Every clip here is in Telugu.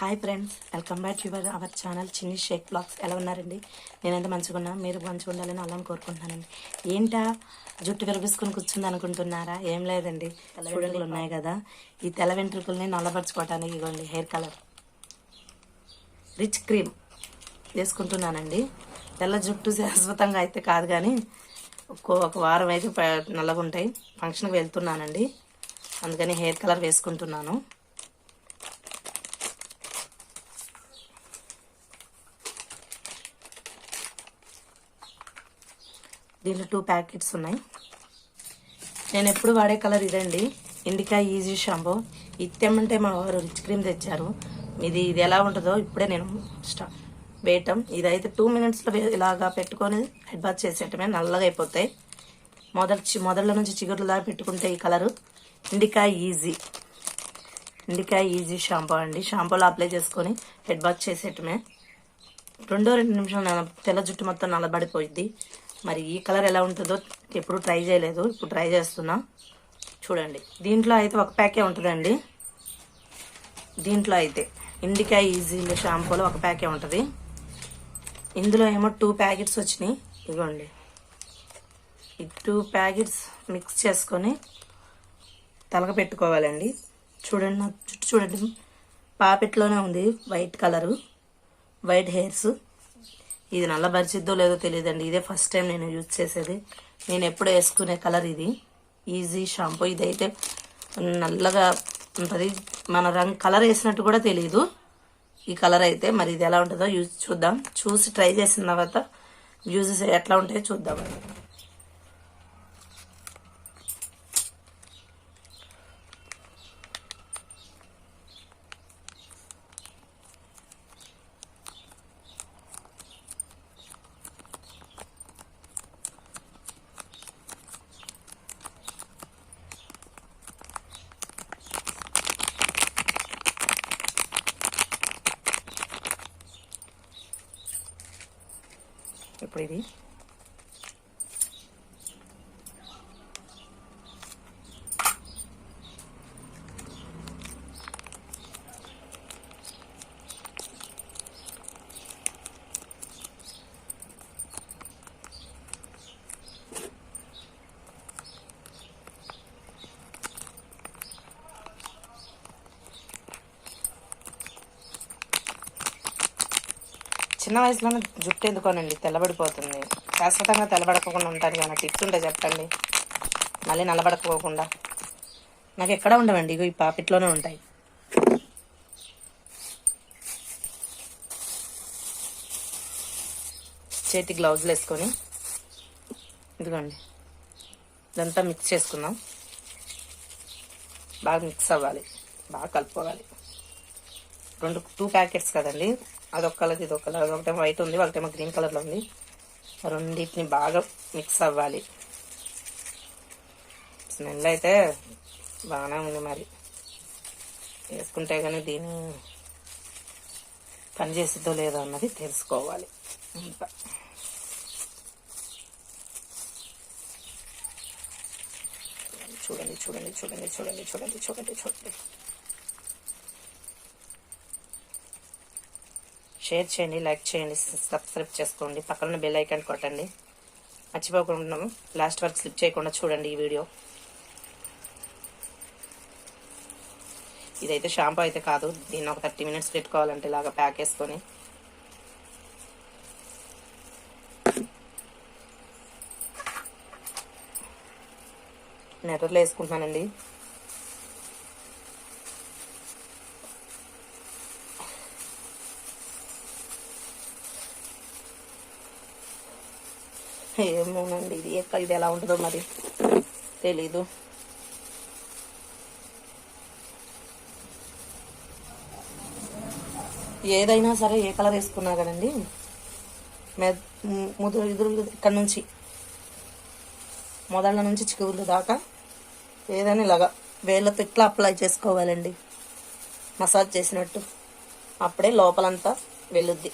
Hi friends, welcome back to our channel చిన్ని షేక్ బ్లాగ్స్. ఎలా ఉన్నారండి? నేనైతే మంచిగా ఉన్నా, మీరు మంచిగా ఉండాలని అలా కోరుకుంటున్నానండి. ఏంటా జుట్టు విరబిసుకుని కూర్చుంది అనుకుంటున్నారా? ఏం లేదండి, చూడలు ఉన్నాయి కదా, ఈ తెల్ల వెంట్రుకల్ని నల్లబరుచుకోవటానికి ఇవ్వండి హెయిర్ కలర్ రిచ్ క్రీమ్ వేసుకుంటున్నానండి. తెల్ల జుట్టు శాశ్వతంగా అయితే కాదు, కానీ ఒక వారం అయితే నల్లగా ఉంటాయి. ఫంక్షన్కి వెళ్తున్నానండి, అందుకని హెయిర్ కలర్ వేసుకుంటున్నాను. దీంట్లో 2 ప్యాకెట్స్ ఉన్నాయి. నేను ఎప్పుడు వాడే కలర్ ఇదండి, ఇండికా ఈజీ షాంపూ. ఇత్తేమంటే మా వారు రిచ్ క్రీమ్ తెచ్చారు. ఇది ఎలా ఉంటుందో ఇప్పుడే నేను వేయటం. ఇదైతే 2 మినిట్స్లో ఇలాగా పెట్టుకొని హెడ్ బాత్ చేసేయటమే, నల్లగా అయిపోతాయి. మొదళ్ళ నుంచి చిగుర్ల దాకా పెట్టుకుంటే ఈ కలరు ఇండికా ఈజీ షాంపూ అండి. షాంపూలో అప్లై చేసుకొని హెడ్ బాత్ చేసేయటమే. 2 నిమిషాలు తెల్ల జుట్టు మొత్తం నల్లబడిపోయింది. మరి ఈ కలర్ ఎలా ఉంటుందో ఎప్పుడు ట్రై చేయలేదు, ఇప్పుడు ట్రై చేస్తున్నా. చూడండి, దీంట్లో అయితే ఒక ప్యాకే ఉంటుందండి. దీంట్లో అయితే ఇండికా ఈజీ షాంపూలో ఒక ప్యాకే ఉంటుంది. ఇందులో ఏమో 2 ప్యాకెట్స్ వచ్చినాయి. ఇదిగోండి, ఈ 2 ప్యాకెట్స్ మిక్స్ చేసుకొని తలక పెట్టుకోవాలండి. చూడండి, నా జుట్టు చూడండి, పాపెట్లోనే ఉంది వైట్ కలరు, వైట్ హెయిర్స్. ఇది నల్లబరిచిద్దో లేదో తెలియదండి, ఇదే ఫస్ట్ టైం నేను యూజ్ చేసేది. నేను ఎప్పుడు వేసుకునే కలర్ ఇది ఈజీ షాంపూ. ఇదైతే నల్లగా ఉంటుంది, మన కలర్ వేసినట్టు కూడా తెలియదు ఈ కలర్ అయితే. మరి ఇది ఎలా ఉంటుందో చూద్దాం. చూసి ట్రై చేసిన తర్వాత యూజెస్ ఎట్లా ఉంటాయో చూద్దాం. ఇప్పుడు ఇది చిన్న వయసులోనే జుట్టు ఎందుకోనండి తెల్లబడిపోతుంది. శాశ్వతంగా తెల్లబడకుండా ఉంటాను కానీ టిప్స్ ఉంటే చెప్పండి, మళ్ళీ నల్లబడకపోకుండా. నాకు ఎక్కడ ఉండవండి, ఇగో ఈ పాకెట్లోనే ఉంటాయి. చేతి గ్లౌజులు వేసుకొని ఇదిగోండి, ఇదంతా మిక్స్ చేసుకుందాం. బాగా మిక్స్ అవ్వాలి, బాగా కలుపుకోవాలి. 2 ప్యాకెట్స్ కదండి, అదొక కలర్ ఇదొక కలర్. అదొకటేమో వైట్ ఉంది, ఒకటేమో గ్రీన్ కలర్లో ఉంది. రెండింటిని బాగా మిక్స్ అవ్వాలి. స్మెల్ అయితే బాగానే ఉంది, మరి వేసుకుంటే కానీ దీన్ని పని చేసిద్దో లేదో అన్నది తెలుసుకోవాలి. ఇంకా చూడండి చూడండి చూడండి చూడండి చూడండి చూడండి చూడండి. షేర్ చేయండి, లైక్ చేయండి, సబ్స్క్రైబ్ చేసుకోండి, పక్కన బెల్ ఐకాన్ కొట్టండి. మర్చిపోకుండా లాస్ట్ వరకు స్లిప్ చేయకుండా చూడండి ఈ వీడియో. ఇదైతే షాంపూ అయితే కాదు, దీన్ని ఒక 30 మినిట్స్ పెట్టుకోవాలంటే ఇలాగా ప్యాక్ వేసుకొని. నెర్రలో వేసుకుంటున్నానండి. ఏమోనండి, ఇది ఎలా ఉంటుందో మరి తెలీదు. ఏదైనా సరే ఏ కలర్ వేసుకున్నా కదండి, ఇక్కడ నుంచి మొదళ్ళ నుంచి చిగుర్లు దాకా ఏదైనా ఇలాగా వేళ్ళతో ఇట్లా అప్లై చేసుకోవాలండి, మసాజ్ చేసినట్టు. అప్పుడే లోపలంతా వెళ్ళుద్ది.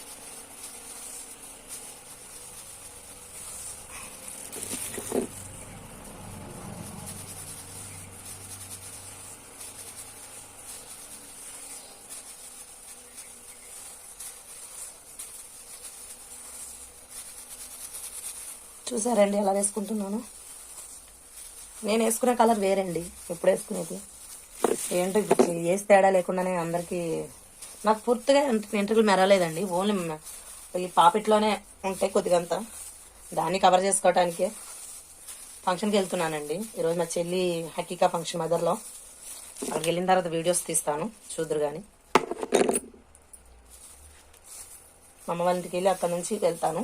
చూసారండి ఎలా వేసుకుంటున్నాను. నేను వేసుకునే కలర్ వేరండి ఎప్పుడు వేసుకునేది. ఏంటో ఇప్పుడు వేసి తేడా లేకుండానే అందరికీ నాకు పూర్తిగా వెంట్రుకలు మెరలేదండి. ఓన్లీ ఈ పాపిట్లోనే ఉంటాయి కొద్దిగంతా. దాన్ని కవర్ చేసుకోవటానికే ఫంక్షన్కి వెళ్తున్నానండి ఈరోజు. మా చెల్లి హకీకా ఫంక్షన్ మదర్లో. అక్కడికి వెళ్ళిన తర్వాత వీడియోస్ తీస్తాను, చూద్దరు కానీ. మా అమ్మ వాళ్ళ ఇంటికి వెళ్ళి అక్కడ నుంచి వెళ్తాను.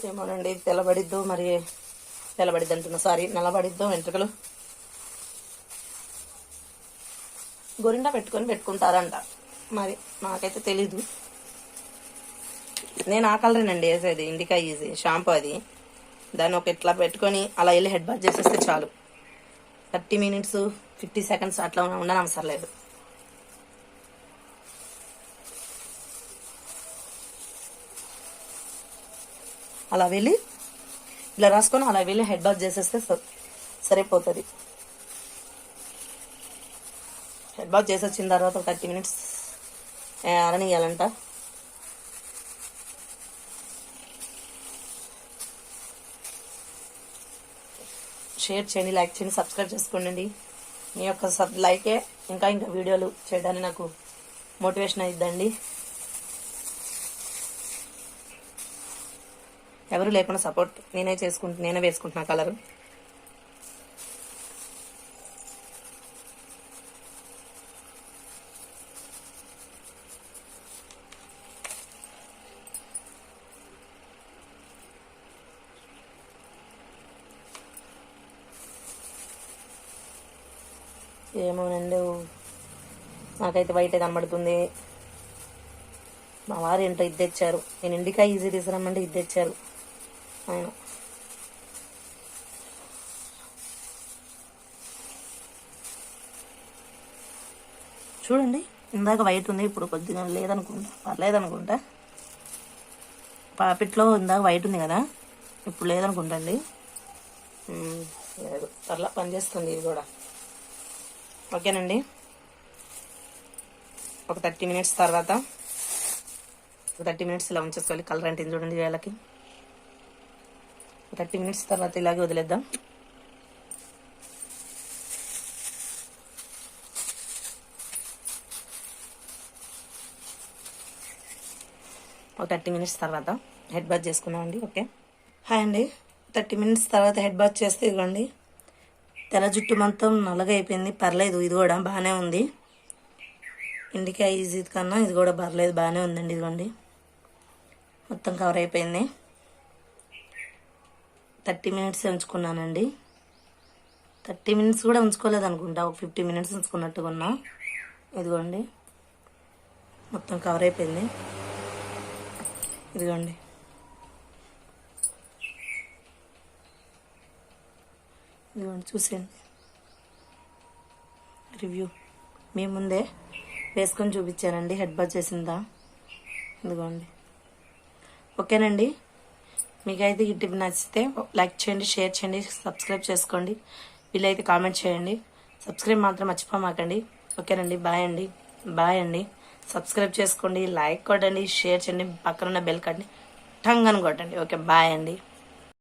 ఏమోనండి తెల్లబడిద్దో మరి తెల్లబడిద్ది అంటున్నా, సారీ నల్లబడిద్దో వెంట్రుకలు. గోరిండా పెట్టుకుంటారంట, మరి నాకైతే తెలీదు. నేను ఆ కలరేనండి వేసేది, ఇండికా ఈజీ షాంపూ అది. దాన్ని ఒక ఇట్లా పెట్టుకొని అలా వెళ్ళి హెడ్ బాత్ చేసేస్తే చాలు. 30 minutes 50 seconds అట్లా ఉండని అవసరం లేదు. అలా వెళ్ళి ఇలా రాసుకొని అలా వెళ్ళి హెడ్ బాత్ చేసేస్తే సరిపోతుంది. హెడ్ బాత్ చేసి వచ్చిన తర్వాత 30 minutes అరనియాలంట. షేర్ చేయండి, లైక్ చేయండి, సబ్స్క్రైబ్ చేసుకోండి. మీ యొక్క లైకే ఇంకా వీడియోలు చేయడానికి నాకు మోటివేషన్ అయిద్దండి. ఎవరు లేకుండా సపోర్ట్ నేనే వేసుకుంటున్నా కలరు. ఏమోనండి నాకైతే వైట్ కనబడుతుంది. మా వారు ఏంటో ఇది తెచ్చారు. నేను ఇండికా ఈజీ తీసుకురమ్మంటే ఇది తెచ్చారు ఆయన. చూడండి ఇందాక వైట్ ఉంది, ఇప్పుడు కొద్దిగా లేదనుకుంటా, పర్లేదనుకుంటా. పాపిట్లో ఇందాక వైట్ ఉంది కదా, ఇప్పుడు లేదనుకుంటా అండి. లేదు పర్లా పనిచేస్తుంది ఇది కూడా. ఓకేనండి, ఒక 30 minutes తర్వాత 30 minutes ఇలా ఉంచేసుకోవాలి. కలర్ అంటే చూడండి వేళకి. 30 minutes తర్వాత ఇలాగే వదిలేద్దాం. ఒక 30 minutes తర్వాత హెడ్ బాత్ చేసుకున్నామండి. ఓకే హాయ్ అండి. 30 minutes తర్వాత హెడ్ బాత్ చేస్తే ఇదిగోండి తెల్ల జుట్టు మొత్తం నల్లగా అయిపోయింది. పర్లేదు, ఇది కూడా బాగానే ఉంది. ఇండికా ఈజీ కన్నా ఇది కూడా పర్లేదు, బాగానే ఉందండి. ఇదిగోండి మొత్తం కవర్ అయిపోయింది. 30 minutes ఉంచుకున్నానండి. 30 minutes కూడా ఉంచుకోలేదు అనుకుంటా, ఒక 50 minutes ఉంచుకున్నట్టుగా ఉన్నా. ఇదిగోండి మొత్తం కవర్ అయిపోయింది. ఇదిగోండి చూసేయండి. రివ్యూ మీ ముందే వేసుకొని చూపించానండి హెడ్ బాత్ చేసిందా. ఇదిగోండి ఓకేనండి. మీకైతే ఈ టిప్ నచ్చితే లైక్ చేయండి, షేర్ చేయండి, సబ్స్క్రైబ్ చేసుకోండి. వీళ్ళైతే కామెంట్ చేయండి. సబ్స్క్రైబ్ మాత్రం మర్చిపోమాకండి. ఓకేనండి, బాయ్ అండి. బాయ్ అండి. సబ్స్క్రైబ్ చేసుకోండి, లైక్ కొట్టండి, షేర్ చేయండి, పక్కనున్న బెల్ కట్టండి, టంగ్ అని కొట్టండి. ఓకే బాయ్ అండి.